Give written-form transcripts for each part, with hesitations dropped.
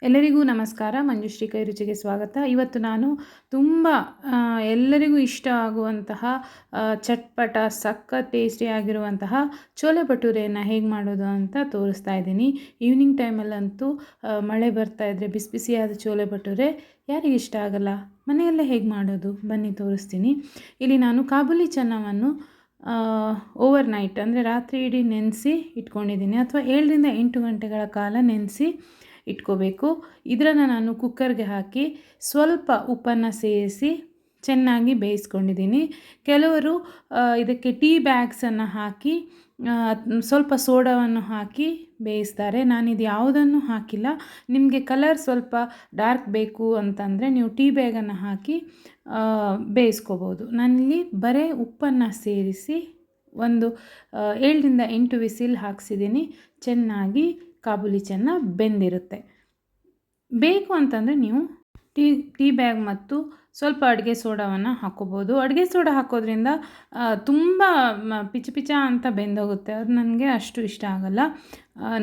ಎಲ್ಲರಿಗೂ ನಮಸ್ಕಾರ. ಮಂಜುಶ್ರೀ ಕೈ ರುಚಿಗೆ ಸ್ವಾಗತ. ಇವತ್ತು ನಾನು ತುಂಬ ಎಲ್ಲರಿಗೂ ಇಷ್ಟ ಆಗುವಂತಹ ಚಟ್ಪಟ ಸಖತ್ ಟೇಸ್ಟಿ ಆಗಿರುವಂತಹ ಚೋಲೆ ಭಟೂರೆಯನ್ನು ಹೇಗೆ ಮಾಡೋದು ಅಂತ ತೋರಿಸ್ತಾ ಇದ್ದೀನಿ. ಈವ್ನಿಂಗ್ ಟೈಮಲ್ಲಂತೂ ಮಳೆ ಬರ್ತಾ ಇದ್ದರೆ ಬಿಸಿ ಬಿಸಿಯಾದ ಚೋಲೆ ಭಟೂರೆ ಯಾರಿಗೆ ಇಷ್ಟ ಆಗಲ್ಲ? ಮನೆಯಲ್ಲೇ ಹೇಗೆ ಮಾಡೋದು ಬನ್ನಿ ತೋರಿಸ್ತೀನಿ. ಇಲ್ಲಿ ನಾನು ಕಾಬೂಲಿ ಚೆನ್ನವನ್ನು ಓವರ್ ನೈಟ್ ಅಂದರೆ ರಾತ್ರಿ ಇಡೀ ನೆನೆಸಿ ಇಟ್ಕೊಂಡಿದ್ದೀನಿ, ಅಥವಾ 7ರಿಂದ 8 ಗಂಟೆಗಳ ಕಾಲ ನೆನೆಸಿ ಇಟ್ಕೋಬೇಕು. ಇದನ್ನು ನಾನು ಕುಕ್ಕರ್ಗೆ ಹಾಕಿ ಸ್ವಲ್ಪ ಉಪ್ಪನ್ನು ಸೇರಿಸಿ ಚೆನ್ನಾಗಿ ಬೇಯಿಸ್ಕೊಂಡಿದ್ದೀನಿ. ಕೆಲವರು ಇದಕ್ಕೆ ಟೀ ಬ್ಯಾಗ್ಸನ್ನು ಹಾಕಿ ಸ್ವಲ್ಪ ಸೋಡಾವನ್ನು ಹಾಕಿ ಬೇಯಿಸ್ತಾರೆ. ನಾನಿದು ಯಾವುದನ್ನು ಹಾಕಿಲ್ಲ. ನಿಮಗೆ ಕಲರ್ ಸ್ವಲ್ಪ ಡಾರ್ಕ್ ಬೇಕು ಅಂತಂದರೆ ನೀವು ಟೀ ಬ್ಯಾಗನ್ನು ಹಾಕಿ ಬೇಯಿಸ್ಕೋಬೋದು. ನಾನಿಲ್ಲಿ ಬರೀ ಉಪ್ಪನ್ನು ಸೇರಿಸಿ ಒಂದು 7ರಿಂದ 8 ವಿಸಿಲ್ ಹಾಕ್ಸಿದ್ದೀನಿ. ಚೆನ್ನಾಗಿ ಕಾಬೂಲಿ ಚೆನ್ನ ಬೆಂದಿರುತ್ತೆ. ಬೇಕು ಅಂತಂದರೆ ನೀವು ಟೀ ಬ್ಯಾಗ್ ಮತ್ತು ಸ್ವಲ್ಪ ಅಡುಗೆ ಸೋಡಾವನ್ನು ಹಾಕ್ಕೋಬೋದು. ಅಡುಗೆ ಸೋಡಾ ಹಾಕೋದ್ರಿಂದ ತುಂಬ ಪಿಚ ಪಿಚ ಅಂತ ಬೆಂದೋಗುತ್ತೆ, ಅದು ನನಗೆ ಅಷ್ಟು ಇಷ್ಟ ಆಗಲ್ಲ.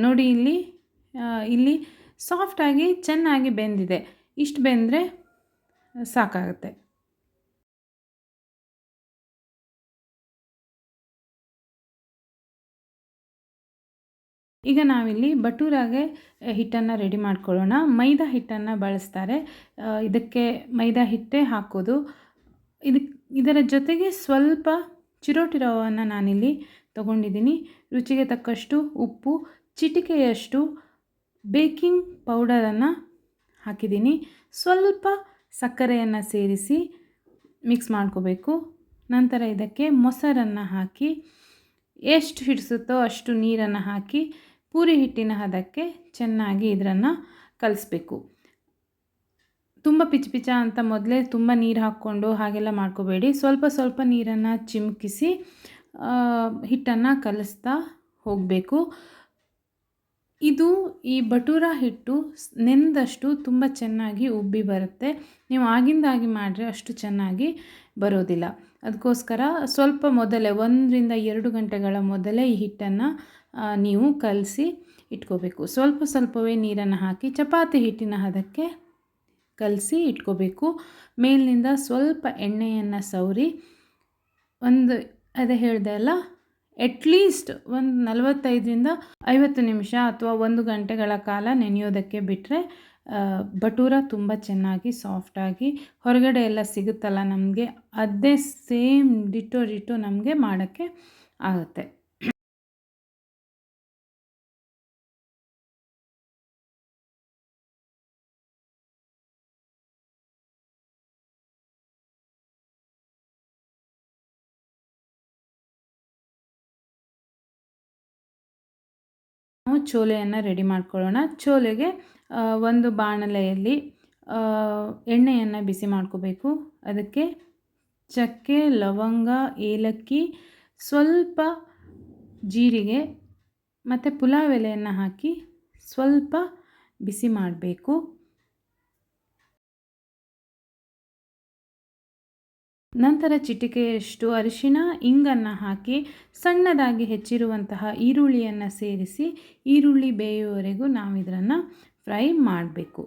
ನೋಡಿ ಇಲ್ಲಿ ಸಾಫ್ಟಾಗಿ ಚೆನ್ನಾಗಿ ಬೆಂದಿದೆ. ಇಷ್ಟು ಬೆಂದರೆ ಸಾಕಾಗುತ್ತೆ. ಈಗ ನಾವಿಲ್ಲಿ ಭಟೂರಾಗೆ ಹಿಟ್ಟನ್ನು ರೆಡಿ ಮಾಡ್ಕೊಳ್ಳೋಣ. ಮೈದಾ ಹಿಟ್ಟನ್ನು ಬಳಸ್ತಾರೆ. ಇದಕ್ಕೆ ಮೈದಾ ಹಿಟ್ಟೇ ಹಾಕೋದು. ಇದರ ಜೊತೆಗೆ ಸ್ವಲ್ಪ ಚಿರೋಟಿ ರವೆಯನ್ನು ನಾನಿಲ್ಲಿ ತೊಗೊಂಡಿದ್ದೀನಿ. ರುಚಿಗೆ ತಕ್ಕಷ್ಟು ಉಪ್ಪು, ಚಿಟಿಕೆಯಷ್ಟು ಬೇಕಿಂಗ್ ಪೌಡರನ್ನು ಹಾಕಿದ್ದೀನಿ. ಸ್ವಲ್ಪ ಸಕ್ಕರೆಯನ್ನು ಸೇರಿಸಿ ಮಿಕ್ಸ್ ಮಾಡ್ಕೋಬೇಕು. ನಂತರ ಇದಕ್ಕೆ ಮೊಸರನ್ನು ಹಾಕಿ ಎಷ್ಟು ಹಿಡಿಸುತ್ತೋ ಅಷ್ಟು ನೀರನ್ನು ಹಾಕಿ ಪೂರಿ ಹಿಟ್ಟಿನ ಹದಕ್ಕೆ ಚೆನ್ನಾಗಿ ಇದನ್ನು ಕಲಿಸ್ಬೇಕು. ತುಂಬ ಪಿಚ ಪಿಚ ಅಂತ ಮೊದಲೇ ತುಂಬ ನೀರು ಹಾಕ್ಕೊಂಡು ಹಾಗೆಲ್ಲ ಮಾಡ್ಕೋಬೇಡಿ. ಸ್ವಲ್ಪ ಸ್ವಲ್ಪ ನೀರನ್ನು ಚಿಮುಕಿಸಿ ಹಿಟ್ಟನ್ನು ಕಲಿಸ್ತಾ ಹೋಗಬೇಕು. ಈ ಭಟೂರ ಹಿಟ್ಟು ನೆಂದಷ್ಟು ತುಂಬ ಚೆನ್ನಾಗಿ ಉಬ್ಬಿ ಬರುತ್ತೆ. ನೀವು ಆಗಿಂದಾಗಿ ಮಾಡಿದ್ರೆ ಅಷ್ಟು ಚೆನ್ನಾಗಿ ಬರೋದಿಲ್ಲ. ಅದಕ್ಕೋಸ್ಕರ ಸ್ವಲ್ಪ ಮೊದಲೇ 1ರಿಂದ 2 ಗಂಟೆಗಳ ಮೊದಲೇ ಈ ಹಿಟ್ಟನ್ನು ನೀವು ಕಲಸಿ ಇಟ್ಕೋಬೇಕು. ಸ್ವಲ್ಪ ಸ್ವಲ್ಪವೇ ನೀರನ್ನು ಹಾಕಿ ಚಪಾತಿ ಹಿಟ್ಟಿನ ಹದಕ್ಕೆ ಕಲಸಿ ಇಟ್ಕೋಬೇಕು. ಮೇಲಿನಿಂದ ಸ್ವಲ್ಪ ಎಣ್ಣೆಯನ್ನು ಸವರಿ ಅದೇ ಹೇಳಿದೆ ಅಲ್ಲ, ಅಟ್ಲೀಸ್ಟ್ ಒಂದು 45ರಿಂದ 50 ನಿಮಿಷ ಅಥವಾ 1 ಗಂಟೆಗಳ ಕಾಲ ನೆನೆಯೋದಕ್ಕೆ ಬಿಟ್ಟರೆ ಭಟೂರ ತುಂಬ ಚೆನ್ನಾಗಿ ಸಾಫ್ಟಾಗಿ ಹೊರಗಡೆ ಎಲ್ಲ ಸಿಗುತ್ತಲ್ಲ ನಮಗೆ, ಅದೇ ಸೇಮ್ ಡಿಟೋ ನಮಗೆ ಮಾಡೋಕ್ಕೆ ಆಗುತ್ತೆ. ನಾವು ಚೋಲೆಯನ್ನು ರೆಡಿ ಮಾಡ್ಕೊಳ್ಳೋಣ. ಚೋಲೆಗೆ ಒಂದು ಬಾಣಲೆಯಲ್ಲಿ ಎಣ್ಣೆಯನ್ನು ಬಿಸಿ ಮಾಡ್ಕೋಬೇಕು. ಅದಕ್ಕೆ ಚಕ್ಕೆ, ಲವಂಗ, ಏಲಕ್ಕಿ, ಸ್ವಲ್ಪ ಜೀರಿಗೆ ಮತ್ತು ಪುಲಾವ್ ಎಲೆಯನ್ನು ಹಾಕಿ ಸ್ವಲ್ಪ ಬಿಸಿ ಮಾಡಬೇಕು. ನಂತರ ಚಿಟಿಕೆಯಷ್ಟು ಅರಿಶಿನ, ಇಂಗನ್ನು ಹಾಕಿ ಸಣ್ಣದಾಗಿ ಹೆಚ್ಚಿರುವಂತಹ ಈರುಳ್ಳಿಯನ್ನು ಸೇರಿಸಿ ಈರುಳ್ಳಿ ಬೇಯುವವರೆಗೂ ನಾವು ಇದನ್ನು ಫ್ರೈ ಮಾಡಬೇಕು.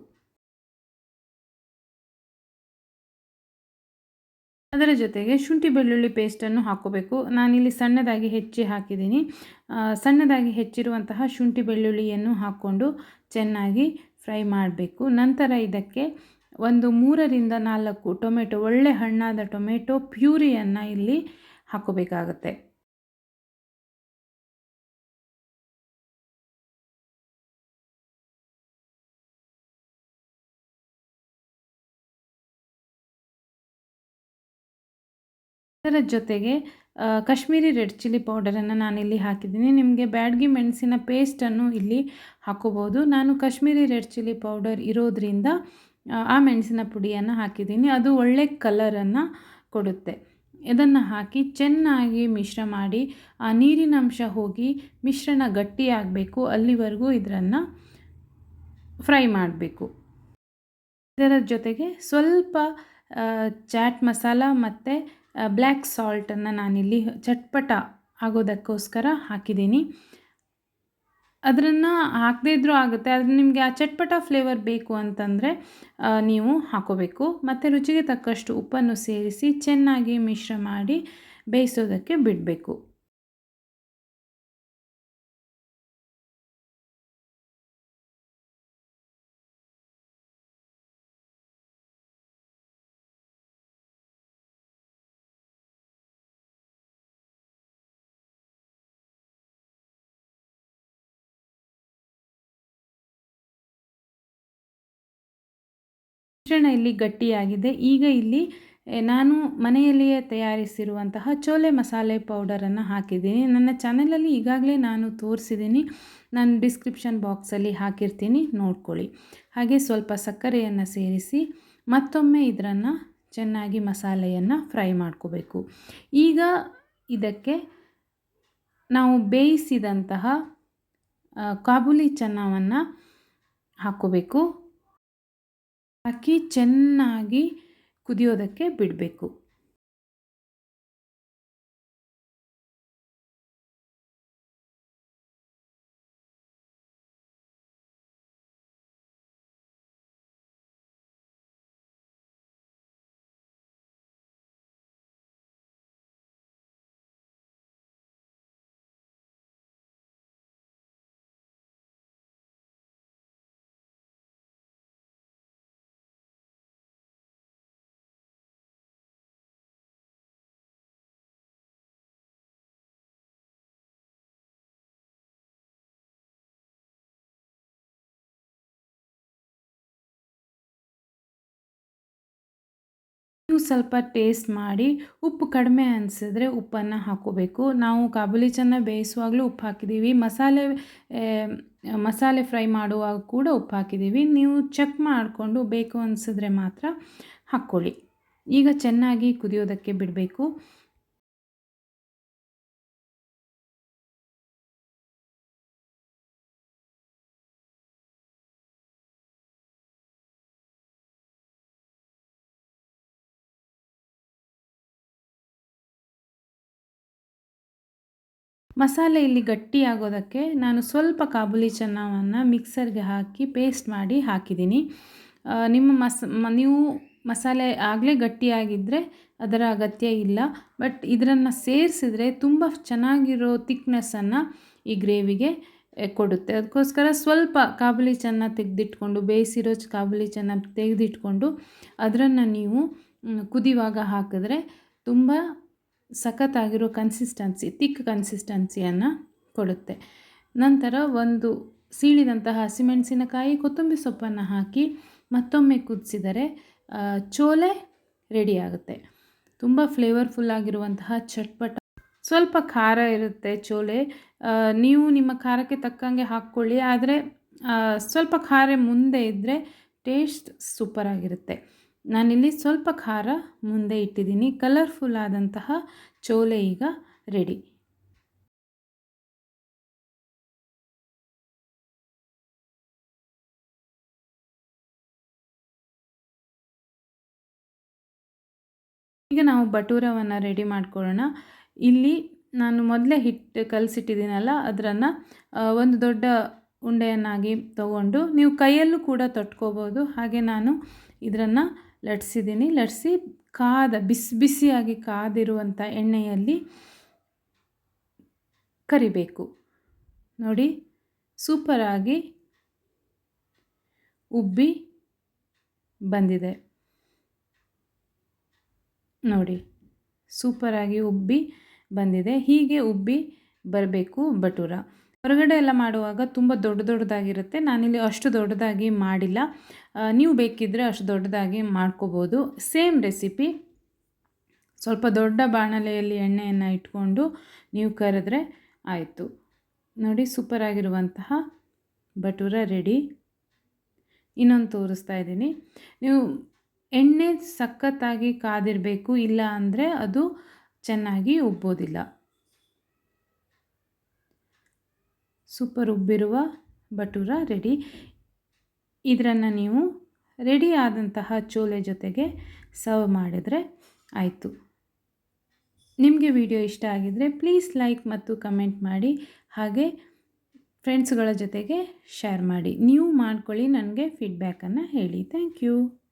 ಅದರ ಜೊತೆಗೆ ಶುಂಠಿ ಬೆಳ್ಳುಳ್ಳಿ ಪೇಸ್ಟನ್ನು ಹಾಕ್ಕೋಬೇಕು. ನಾನಿಲ್ಲಿ ಸಣ್ಣದಾಗಿ ಹೆಚ್ಚಿ ಹಾಕಿದ್ದೀನಿ. ಸಣ್ಣದಾಗಿ ಹೆಚ್ಚಿರುವಂತಹ ಶುಂಠಿ ಬೆಳ್ಳುಳ್ಳಿಯನ್ನು ಹಾಕ್ಕೊಂಡು ಚೆನ್ನಾಗಿ ಫ್ರೈ ಮಾಡಬೇಕು. ನಂತರ ಇದಕ್ಕೆ ಒಂದು 3ರಿಂದ 4 ಟೊಮೆಟೊ, ಒಳ್ಳೆ ಹಣ್ಣಾದ ಟೊಮೆಟೊ ಪ್ಯೂರಿಯನ್ನು ಇಲ್ಲಿ ಹಾಕ್ಕೋಬೇಕಾಗತ್ತೆ. ಅದರ ಜೊತೆಗೆ ಕಾಶ್ಮೀರಿ ರೆಡ್ ಚಿಲ್ಲಿ ಪೌಡರನ್ನು ನಾನಿಲ್ಲಿ ಹಾಕಿದ್ದೀನಿ. ನಿಮಗೆ ಬ್ಯಾಡಗಿ ಮೆಣಸಿನ ಪೇಸ್ಟನ್ನು ಇಲ್ಲಿ ಹಾಕ್ಕೋಬೋದು. ನಾನು ಕಾಶ್ಮೀರಿ ರೆಡ್ ಚಿಲ್ಲಿ ಪೌಡರ್ ಇರೋದರಿಂದ ಆ ಮೆಣಸಿನ ಪುಡಿಯನ್ನು ಹಾಕಿದ್ದೀನಿ. ಅದು ಒಳ್ಳೆ ಕಲರನ್ನು ಕೊಡುತ್ತೆ. ಇದನ್ನು ಹಾಕಿ ಚೆನ್ನಾಗಿ ಮಿಶ್ರ ಮಾಡಿ ಆ ನೀರಿನ ಅಂಶ ಹೋಗಿ ಮಿಶ್ರಣ ಗಟ್ಟಿಯಾಗಬೇಕು, ಅಲ್ಲಿವರೆಗೂ ಇದನ್ನು ಫ್ರೈ ಮಾಡಬೇಕು. ಇದರ ಜೊತೆಗೆ ಸ್ವಲ್ಪ ಚಾಟ್ ಮಸಾಲ ಮತ್ತು ಬ್ಲ್ಯಾಕ್ ಸಾಲ್ಟನ್ನು ನಾನಿಲ್ಲಿ ಚಟ್ಪಟ ಆಗೋದಕ್ಕೋಸ್ಕರ ಹಾಕಿದ್ದೀನಿ. ಅದನ್ನು ಹಾಕದೇ ಇದ್ದರೂ ಆಗುತ್ತೆ. ಆದರೆ ನಿಮಗೆ ಆ ಚಟ್ಪಟ ಫ್ಲೇವರ್ ಬೇಕು ಅಂತಂದರೆ ನೀವು ಹಾಕೋಬೇಕು. ಮತ್ತು ರುಚಿಗೆ ತಕ್ಕಷ್ಟು ಉಪ್ಪನ್ನು ಸೇರಿಸಿ ಚೆನ್ನಾಗಿ ಮಿಶ್ರ ಮಾಡಿ ಬೇಯಿಸೋದಕ್ಕೆ ಬಿಡಬೇಕು. ಮಿಶ್ರಣ ಇಲ್ಲಿ ಗಟ್ಟಿಯಾಗಿದೆ. ಈಗ ಇಲ್ಲಿ ನಾನು ಮನೆಯಲ್ಲಿಯೇ ತಯಾರಿಸಿರುವಂತಹ ಚೋಲೆ ಮಸಾಲೆ ಪೌಡರನ್ನು ಹಾಕಿದ್ದೀನಿ. ನನ್ನ ಚಾನಲಲ್ಲಿ ಈಗಾಗಲೇ ನಾನು ತೋರಿಸಿದ್ದೀನಿ. ನಾನು ಡಿಸ್ಕ್ರಿಪ್ಷನ್ ಬಾಕ್ಸಲ್ಲಿ ಹಾಕಿರ್ತೀನಿ, ನೋಡ್ಕೊಳ್ಳಿ. ಹಾಗೆ ಸ್ವಲ್ಪ ಸಕ್ಕರೆಯನ್ನು ಸೇರಿಸಿ ಮತ್ತೊಮ್ಮೆ ಇದನ್ನು ಚೆನ್ನಾಗಿ ಮಸಾಲೆಯನ್ನು ಫ್ರೈ ಮಾಡ್ಕೋಬೇಕು. ಈಗ ಇದಕ್ಕೆ ನಾವು ಬೇಯಿಸಿದಂತಹ ಕಾಬೂಲಿ ಚನ್ನವನ್ನು ಹಾಕ್ಕೋಬೇಕು. ಹಾಕಿ ಚೆನ್ನಾಗಿ ಕುದಿಯೋದಕ್ಕೆ ಬಿಡಬೇಕು. ನೀವು ಸ್ವಲ್ಪ ಟೇಸ್ಟ್ ಮಾಡಿ ಉಪ್ಪು ಕಡಿಮೆ ಅನಿಸಿದ್ರೆ ಉಪ್ಪನ್ನು ಹಾಕ್ಕೋಬೇಕು. ನಾವು ಕಾಬೂಲಿ ಚನ್ನ ಬೇಯಿಸುವಾಗಲೂ ಉಪ್ಪು ಹಾಕಿದ್ದೀವಿ, ಮಸಾಲೆ ಫ್ರೈ ಮಾಡುವಾಗ ಕೂಡ ಉಪ್ಪು ಹಾಕಿದ್ದೀವಿ. ನೀವು ಚೆಕ್ ಮಾಡಿಕೊಂಡು ಬೇಕು ಅನಿಸಿದ್ರೆ ಮಾತ್ರ ಹಾಕ್ಕೊಳ್ಳಿ. ಈಗ ಚೆನ್ನಾಗಿ ಕುದಿಯೋದಕ್ಕೆ ಬಿಡಬೇಕು. ಮಸಾಲೆ ಇಲ್ಲಿ ಗಟ್ಟಿಯಾಗೋದಕ್ಕೆ ನಾನು ಸ್ವಲ್ಪ ಕಾಬೂಲಿ ಚನ್ನವನ್ನು ಮಿಕ್ಸರ್ಗೆ ಹಾಕಿ ಪೇಸ್ಟ್ ಮಾಡಿ ಹಾಕಿದ್ದೀನಿ. ನೀವು ಮಸಾಲೆ ಆಗಲೇ ಗಟ್ಟಿಯಾಗಿದ್ದರೆ ಅದರ ಅಗತ್ಯ ಇಲ್ಲ. ಬಟ್ ಇದನ್ನು ಸೇರಿಸಿದ್ರೆ ತುಂಬ ಚೆನ್ನಾಗಿರೋ ಥಿಕ್ನೆಸ್ಸನ್ನು ಈ ಗ್ರೇವಿಗೆ ಕೊಡುತ್ತೆ. ಅದಕ್ಕೋಸ್ಕರ ಸ್ವಲ್ಪ ಕಾಬೂಲಿ ಚನ್ನ ತೆಗೆದಿಟ್ಕೊಂಡು, ಬೇಯಿಸಿರೋ ಕಾಬೂಲಿ ಚನ್ನ ತೆಗೆದಿಟ್ಕೊಂಡು ಅದನ್ನು ನೀವು ಕುದಿಯುವಾಗ ಹಾಕಿದ್ರೆ ತುಂಬ ಸಖತ್ತಾಗಿರೋ ಥಿಕ್ ಕನ್ಸಿಸ್ಟೆನ್ಸಿಯನ್ನು ಕೊಡುತ್ತೆ. ನಂತರ ಒಂದು ಸೀಳಿದಂತಹ ಹಸಿಮೆಣಸಿನಕಾಯಿ, ಕೊತ್ತಂಬರಿ ಸೊಪ್ಪನ್ನು ಹಾಕಿ ಮತ್ತೊಮ್ಮೆ ಕುದಿಸಿದರೆ ಚೋಲೆ ರೆಡಿಯಾಗುತ್ತೆ. ತುಂಬ ಫ್ಲೇವರ್ಫುಲ್ ಆಗಿರುವಂತಹ ಚಟ್ಪಟ, ಸ್ವಲ್ಪ ಖಾರ ಇರುತ್ತೆ ಚೋಲೆ. ನೀವು ನಿಮ್ಮ ಖಾರಕ್ಕೆ ತಕ್ಕಂಗೆ ಹಾಕ್ಕೊಳ್ಳಿ. ಆದರೆ ಸ್ವಲ್ಪ ಖಾರ ಮುಂದೆ ಇದ್ದರೆ ಟೇಸ್ಟ್ ಸೂಪರಾಗಿರುತ್ತೆ. ನಾನಿಲ್ಲಿ ಸ್ವಲ್ಪ ಖಾರ ಮುಂದೆ ಇಟ್ಟಿದ್ದೀನಿ. ಕಲರ್ಫುಲ್ ಆದಂತಹ ಚೋಲೆ ಈಗ ರೆಡಿ. ಈಗ ನಾವು ಬಟೂರವನ್ನು ರೆಡಿ ಮಾಡ್ಕೊಳ್ಳೋಣ. ಇಲ್ಲಿ ನಾನು ಮೊದಲೇ ಹಿಟ್ಟು ಕಲಸಿಟ್ಟಿದ್ದೀನಲ್ಲ, ಅದನ್ನು ಒಂದು ದೊಡ್ಡ ಉಂಡೆಯನ್ನಾಗಿ ತಗೊಂಡು ನೀವು ಕೈಯಲ್ಲೂ ಕೂಡ ತಟ್ಕೋಬೋದು. ಹಾಗೆ ನಾನು ಇದನ್ನು ಲಟ್ಟಿಸಿ ಬಿಸಿಯಾಗಿ ಕಾದಿರುವಂಥ ಎಣ್ಣೆಯಲ್ಲಿ ಕರಿಬೇಕು. ನೋಡಿ, ಸೂಪರಾಗಿ ಉಬ್ಬಿ ಬಂದಿದೆ. ನೋಡಿ, ಸೂಪರಾಗಿ ಉಬ್ಬಿ ಬಂದಿದೆ. ಹೀಗೆ ಉಬ್ಬಿ ಬರಬೇಕು ಬಟೂರ. ಹೊರಗಡೆ ಎಲ್ಲ ಮಾಡುವಾಗ ತುಂಬ ದೊಡ್ಡದಾಗಿರುತ್ತೆ. ನಾನಿಲ್ಲಿ ಅಷ್ಟು ದೊಡ್ಡದಾಗಿ ಮಾಡಿಲ್ಲ. ನೀವು ಬೇಕಿದ್ದರೆ ಅಷ್ಟು ದೊಡ್ಡದಾಗಿ ಮಾಡ್ಕೋಬೋದು. Same recipe. ಸ್ವಲ್ಪ ದೊಡ್ಡ ಬಾಣಲೆಯಲ್ಲಿ ಎಣ್ಣೆಯನ್ನು ಇಟ್ಕೊಂಡು ನೀವು ಕರೆದ್ರೆ ಆಯಿತು. ನೋಡಿ, ಸೂಪರಾಗಿರುವಂತಹ ಬಟೂರ ರೆಡಿ. ಇನ್ನೊಂದು ತೋರಿಸ್ತಾ ಇದ್ದೀನಿ. ನೀವು ಎಣ್ಣೆ ಸಖತ್ತಾಗಿ ಕಾದಿರಬೇಕು, ಇಲ್ಲ ಅಂದರೆ ಅದು ಚೆನ್ನಾಗಿ ಉಬ್ಬೋದಿಲ್ಲ. Super ಉಬ್ಬಿರುವ bhatura ready. ಇದನ್ನು ನೀವು ರೆಡಿ ಆದಂತಹ ಚೋಲೆ ಜೊತೆಗೆ ಸರ್ವ್ ಮಾಡಿದರೆ ಆಯಿತು. ನಿಮಗೆ ವಿಡಿಯೋ ಇಷ್ಟ ಆಗಿದ್ದರೆ ಪ್ಲೀಸ್ ಲೈಕ್ ಮತ್ತು ಕಮೆಂಟ್ ಮಾಡಿ. ಹಾಗೆ ಫ್ರೆಂಡ್ಸ್ಗಳ ಜೊತೆಗೆ ಶೇರ್ ಮಾಡಿ. ನೀವು ಮಾಡ್ಕೊಳ್ಳಿ, ನನಗೆ ಫೀಡ್ಬ್ಯಾಕನ್ನು ಹೇಳಿ. Thank you.